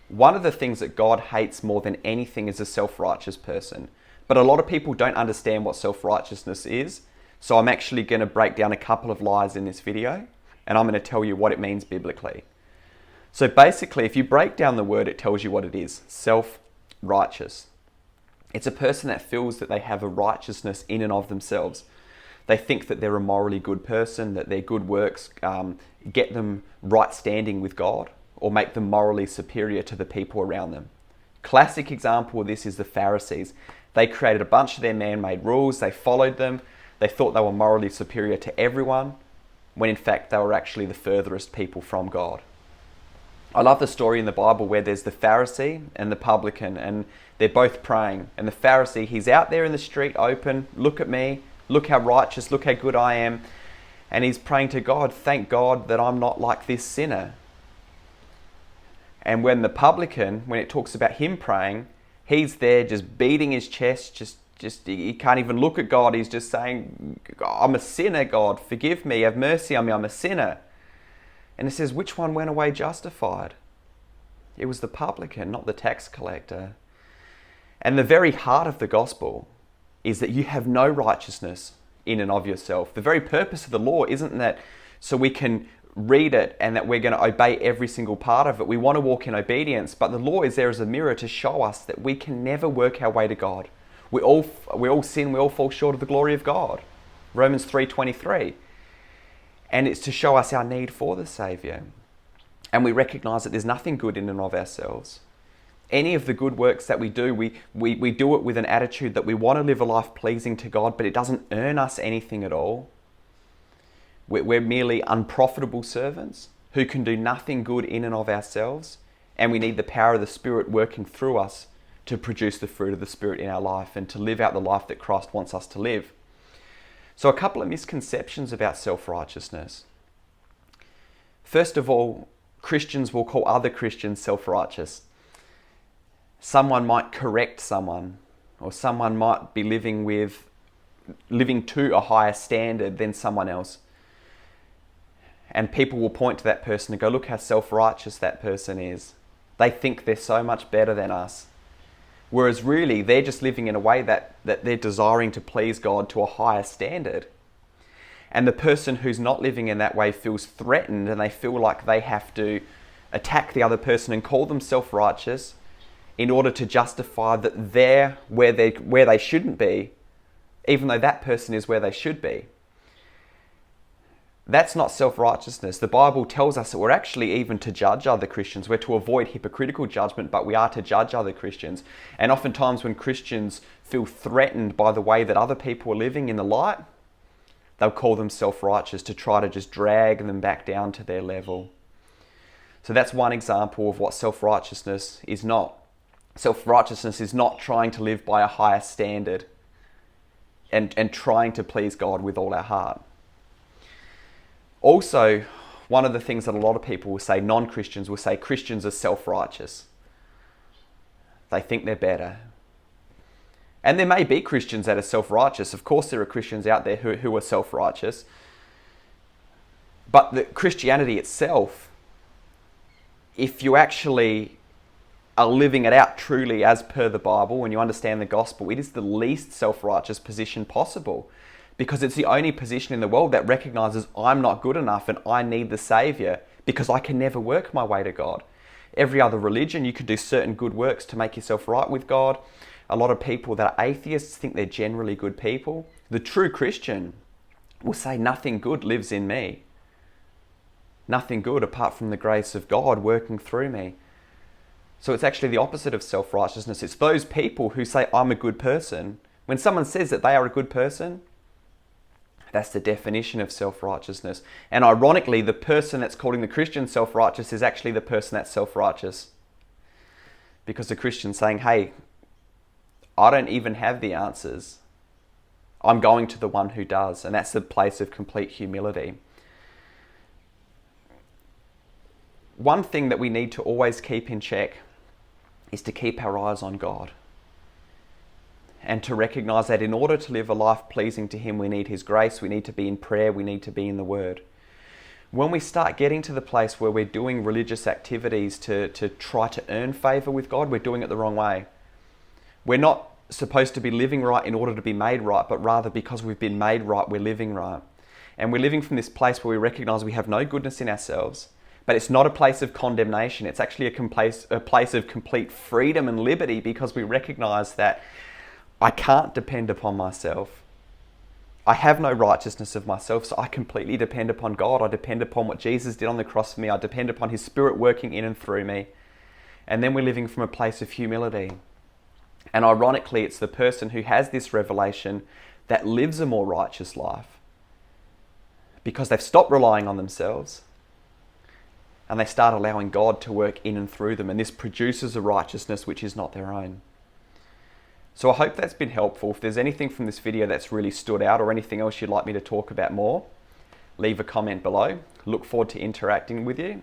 One of the things that God hates more than anything is a self-righteous person. But a lot of people don't understand what self-righteousness is. So I'm actually going to break down a couple of lies in this video, and I'm going to tell you what it means biblically. So basically, if you break down the word, it tells you what it is. Self-righteous. It's a person that feels that they have a righteousness in and of themselves. They think that they're a morally good person, that their good works get them right standing with God or make them morally superior to the people around them. Classic example of this is the Pharisees. They created a bunch of their man-made rules, they followed them, they thought they were morally superior to everyone, when in fact they were actually the furthest people from God. I love the story in the Bible where there's the Pharisee and the publican, and they're both praying. And the Pharisee, he's out there in the street open, look at me, look how righteous, look how good I am. And he's praying to God, thank God that I'm not like this sinner. And when the publican, when it talks about him praying, he's there just beating his chest, just he can't even look at God. He's just saying, I'm a sinner, God, forgive me, have mercy on me, I'm a sinner. And it says, which one went away justified? It was the publican, not the tax collector. And the very heart of the gospel is that you have no righteousness in and of yourself. The very purpose of the law isn't that so we can read it and that we're going to obey every single part of it. We want to walk in obedience, but the law is there as a mirror to show us that we can never work our way to God. We all sin, we all fall short of the glory of God. Romans 3:23. And it's to show us our need for the Saviour. And we recognise that there's nothing good in and of ourselves. Any of the good works that we do, we do it with an attitude that we want to live a life pleasing to God, but it doesn't earn us anything at all. We're merely unprofitable servants who can do nothing good in and of ourselves, and we need the power of the Spirit working through us to produce the fruit of the Spirit in our life and to live out the life that Christ wants us to live. So a couple of misconceptions about self-righteousness. First of all, Christians will call other Christians self-righteous. Someone might correct someone, or someone might be living to a higher standard than someone else. And people will point to that person and go, look how self-righteous that person is. They think they're so much better than us. Whereas really, they're just living in a way that they're desiring to please God to a higher standard. And the person who's not living in that way feels threatened, and they feel like they have to attack the other person and call them self-righteous in order to justify that they're where they shouldn't be, even though that person is where they should be. That's not self-righteousness. The Bible tells us that we're actually even to judge other Christians. We're to avoid hypocritical judgment, but we are to judge other Christians. And oftentimes when Christians feel threatened by the way that other people are living in the light, they'll call them self-righteous to try to just drag them back down to their level. So that's one example of what self-righteousness is not. Self-righteousness is not trying to live by a higher standard and trying to please God with all our heart. Also, one of the things that a lot of people will say, non-Christians will say, Christians are self-righteous. They think they're better. And there may be Christians that are self-righteous. Of course there are Christians out there who are self-righteous. But the Christianity itself, if you actually are living it out truly as per the Bible and you understand the gospel, it is the least self-righteous position possible. Because it's the only position in the world that recognizes I'm not good enough and I need the Saviour because I can never work my way to God. Every other religion, you can do certain good works to make yourself right with God. A lot of people that are atheists think they're generally good people. The true Christian will say nothing good lives in me. Nothing good apart from the grace of God working through me. So it's actually the opposite of self-righteousness. It's those people who say I'm a good person. When someone says that they are a good person, that's the definition of self-righteousness. And ironically, the person that's calling the Christian self-righteous is actually the person that's self-righteous. Because the Christian's saying, hey, I don't even have the answers. I'm going to the one who does. And that's the place of complete humility. One thing that we need to always keep in check is to keep our eyes on God. And to recognize that in order to live a life pleasing to Him, we need His grace, we need to be in prayer, we need to be in the Word. When we start getting to the place where we're doing religious activities to try to earn favour with God, we're doing it the wrong way. We're not supposed to be living right in order to be made right, but rather because we've been made right, we're living right. And we're living from this place where we recognise we have no goodness in ourselves, but it's not a place of condemnation. It's actually a place of complete freedom and liberty, because we recognise that I can't depend upon myself. I have no righteousness of myself, so I completely depend upon God. I depend upon what Jesus did on the cross for me. I depend upon his Spirit working in and through me. And then we're living from a place of humility. And ironically, it's the person who has this revelation that lives a more righteous life, because they've stopped relying on themselves and they start allowing God to work in and through them. And this produces a righteousness which is not their own. So I hope that's been helpful. If there's anything from this video that's really stood out, or anything else you'd like me to talk about more, leave a comment below. Look forward to interacting with you.